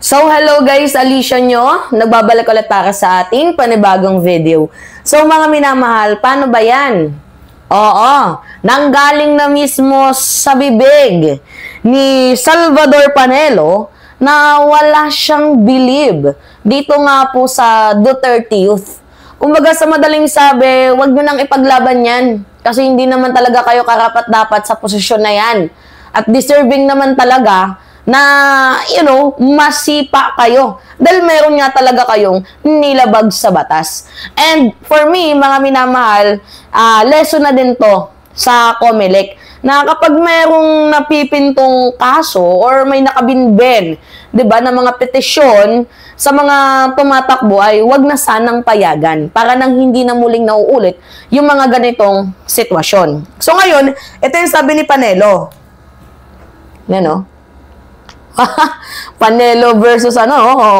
So, hello guys, Alicia nyo. Nagbabalik ulit para sa ating panibagong video. So, mga minamahal, paano ba yan? Oo, nanggaling na mismo sa bibig ni Salvador Panelo na wala siyang believe dito nga po sa Duterte Youth. Kumbaga sa madaling sabi, wag nyo nang ipaglaban yan. Kasi hindi naman talaga kayo karapat-dapat sa posisyon na yan. At deserving naman talaga na, masipa kayo. Dahil meron nga talaga kayong nilabag sa batas. And for me, mga minamahal, lesson na din to sa COMELEC na kapag merong napipintong kaso or may nakabinben, 'di ba, na mga petisyon sa mga tumatakbo ay wag na sanang payagan para nang hindi na muling nauulit yung mga ganitong sitwasyon. So ngayon, ito yung sabi ni Panelo. Yan Panelo versus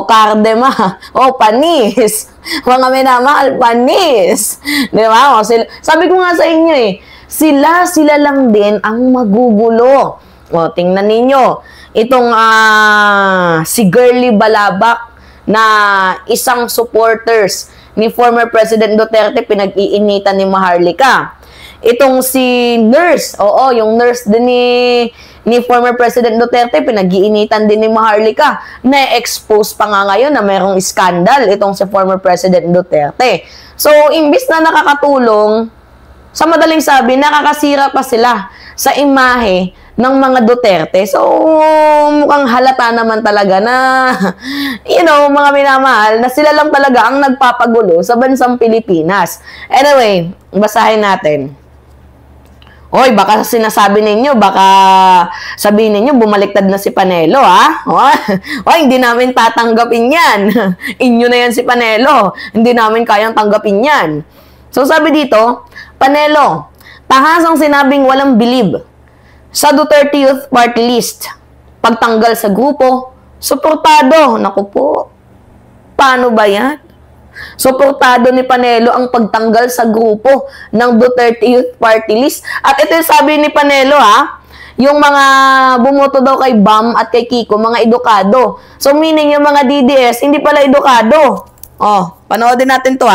Cardema. Panis. Mga minamahal, panis. Di ba? Sabi ko nga sa inyo sila lang din ang magugulo. Tingnan ninyo. Itong si Girly Balabak na isang supporters ni former President Duterte, pinag-iinitan ni Maharlika. Itong si nurse, yung nurse din ni former President Duterte, pinag-iinitan din ni Maharlika. Na-expose pa nga ngayon na mayroong skandal itong si former President Duterte. So, imbis na nakakatulong, sa madaling sabi, nakakasira pa sila sa imahe ng mga Duterte. So, mukhang halata naman talaga na, mga minamahal, na sila lang talaga ang nagpapagulo sa bansang Pilipinas. Anyway, basahin natin. Baka sinasabi ninyo, baka sabihin ninyo, bumaliktad na si Panelo, ha? Hindi namin tatanggapin yan. Inyo na yan si Panelo. Hindi namin kayang tanggapin yan. So, sabi dito, Panelo, tahasang sinabing walang believe sa Duterte Youth Party List. Pagtanggal sa grupo, suportado. Naku po, paano ba yan? Suportado ni Panelo ang pagtanggal sa grupo ng Duterte Youth Party List. At ito yung sabi ni Panelo, yung mga bumoto daw kay Bam at kay Kiko, mga edukado. So, meaning yung mga DDS, hindi pala edukado. Panoodin natin to,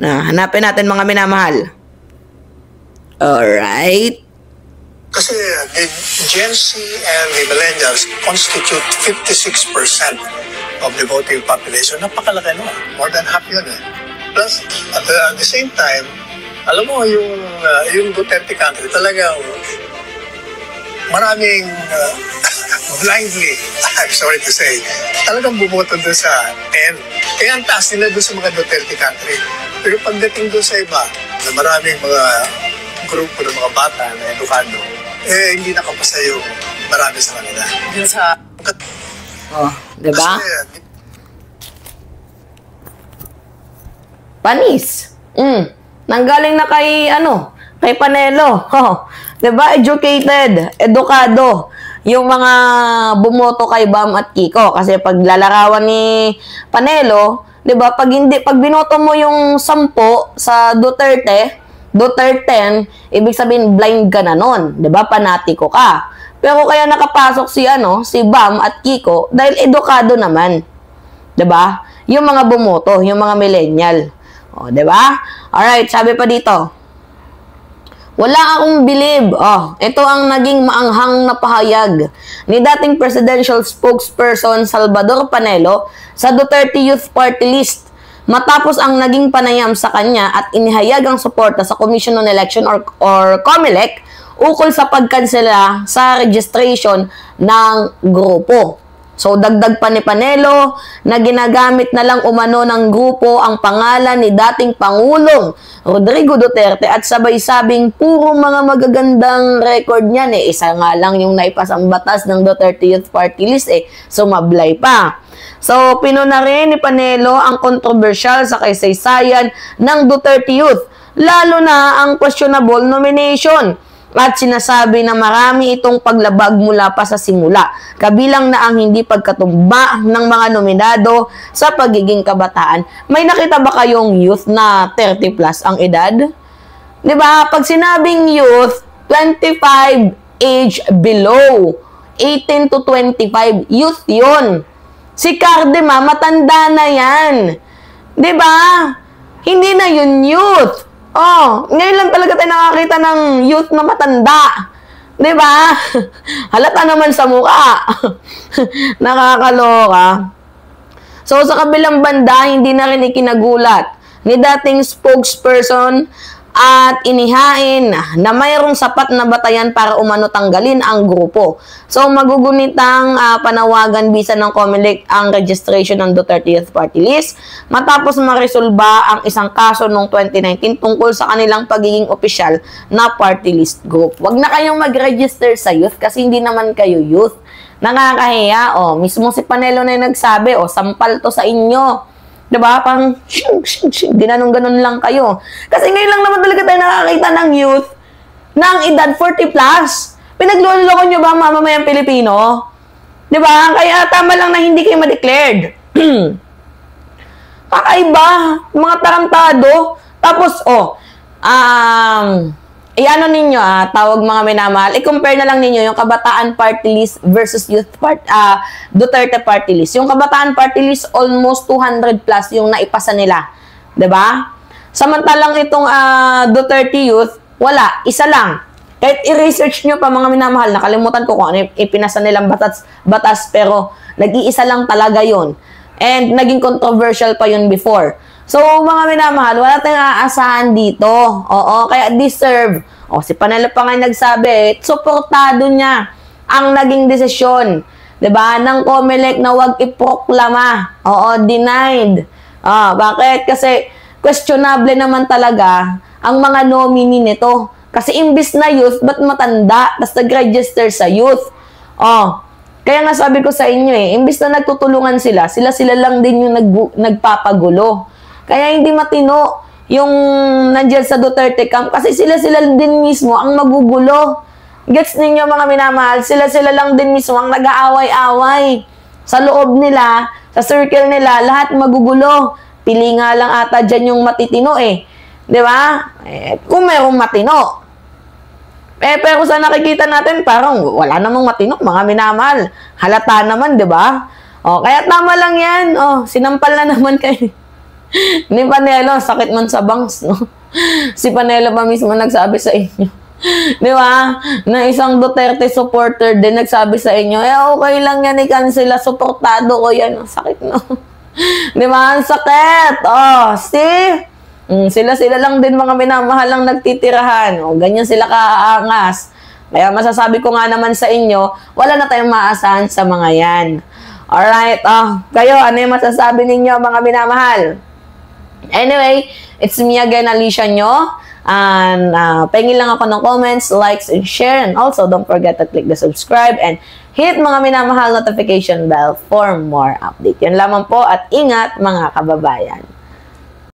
hanapin natin, mga minamahal. Alright. Kasi the Gen Z and the millennials constitute 56% of the voting population. Napakalaki naman. More than half yun Plus, at the same time, alam mo, yung Duterte country, talagang maraming blindly, I'm sorry to say, talagang bumoto doon sa end. Kaya ang taas nila doon sa mga Duterte country. Pero pagdating doon sa iba, na maraming mga grupo ng mga bata na edukado, hindi nakapasa yung marami sa kanila. Yun sa... diba? Panis. Nanggaling na kay Panelo. Diba? Educated, edukado. Yung mga bumoto kay Bam at Kiko. Kasi pag lalarawan ni Panelo, diba? Pag binoto mo yung 10 sa Duterte, 10, ibig sabihin blind ka na nun. Diba? Panatiko ka. Pero kaya nakapasok si Bam at Kiko dahil edukado naman. 'Di ba? Yung mga bumoto, yung mga millennial. 'Di ba? Alright, sabi pa dito. Wala akong believe. Ito ang naging maanghang na pahayag ni dating presidential spokesperson Salvador Panelo sa Duterte Youth Party List matapos ang naging panayam sa kanya at inihayag ang suporta sa Commission on Election or COMELEC ukol sa pagkansela sa registration ng grupo. So, dagdag pa ni Panelo na ginagamit na lang umano ng grupo ang pangalan ni dating Pangulong Rodrigo Duterte at sabay-sabing puro mga magagandang record niyan. Isa nga lang yung naipasang batas ng Duterte Youth Party List sumablay pa. So, pinuna rin ni Panelo ang kontrobersyal sa kaysaysayan ng Duterte Youth, lalo na ang questionable nomination. At sinasabi na marami itong paglabag mula pa sa simula, kabilang na ang hindi pagkatumba ng mga nominado sa pagiging kabataan. May nakita ba kayong youth na 30 plus ang edad? 'Di ba? Pag sinabing youth, 25 age below. 18 to 25. Youth yun. Si Cardema, matanda na yan. 'Di ba? Hindi na yun youth. Oh, ngayon lang talaga tayo nakakita ng youth na matanda. 'Di ba? Halata naman sa mukha. Nakakaloka. So, sa kabilang banda, hindi na rin ikinagulat ni dating spokesperson at inihain na mayroong sapat na batayan para umano tanggalin ang grupo. So, magugunitang panawagan bisa ng COMELEC ang registration ng Duterte Youth Party List matapos maresolba ang isang kaso noong 2019 tungkol sa kanilang pagiging opisyal na party list group. Huwag na kayong mag-register sa youth kasi hindi naman kayo youth. Nakakahiya. Mismo si Panelo na yung nagsabi, sampal to sa inyo. Diba? Parang, ginanong-ganon lang kayo. Kasi ngayon lang naman talaga tayo nakakita ng youth ng edad 40 plus. Pinagluloko nyo ba ang mamamayang Pilipino? Diba? Kaya tama lang na hindi kayo ma-declared. Kakaiba. Mga tarantado. Tapos, i-ano ninyo, tawag mga minamahal, i-compare na lang ninyo yung Kabataan Party List versus Duterte Party List. Yung Kabataan Party List, almost 200 plus yung naipasa nila. 'Di ba? Samantalang itong Duterte Youth, wala, isa lang. Kahit i-research nyo pa mga minamahal, nakalimutan ko kung ano ipinasa nilang batas pero nag-iisa lang talaga yun. And naging controversial pa yun before. So, mga minamahal, wala tayong aasahan dito. Oo, kaya deserve. Si Panelo pa nga nagsabi, suportado niya ang naging desisyon, 'di ba, ng COMELEC na wag iproklama. Denied. Bakit? Kasi questionable naman talaga ang mga nominee nito. Kasi imbis na youth, ba't matanda? Tapos nag-register sa youth. Kaya nga sabi ko sa inyo imbis na nagtutulungan sila lang din yung nagpapagulo. Kaya hindi matino yung nandiyan sa Duterte camp kasi sila din mismo ang magugulo. Gets ninyo mga minamahal? Sila lang din mismo ang nag-aaway-away. Sa loob nila, sa circle nila, lahat magugulo. Pili nga lang ata dyan yung matitino Di ba? Kung mayroong matino. Pero sa nakikita natin, parang wala namang matino, mga minamahal. Halata naman, di ba? Kaya tama lang yan. Sinampal na naman kayo. Ni Panelo, sakit man sa bangs, no? Si Panelo pa mismo nagsabi sa inyo. Di ba? Na isang Duterte supporter din nagsabi sa inyo, okay lang yan, i-cancel, suportado ko yan. Sakit, no? Di ba? Ang sakit. See? Sila lang din mga minamahal lang nagtitirahan. Ganyan sila kaangas. Kaya masasabi ko nga naman sa inyo, wala na tayong maasahan sa mga yan. Alright, kayo, ano yung masasabi ninyo mga minamahal? Anyway, it's me again, Alicia nyo. And pengin lang ako ng comments, likes, and share. And also, don't forget to click the subscribe and hit mga minamahal notification bell for more update. Yan lamang po at ingat mga kababayan.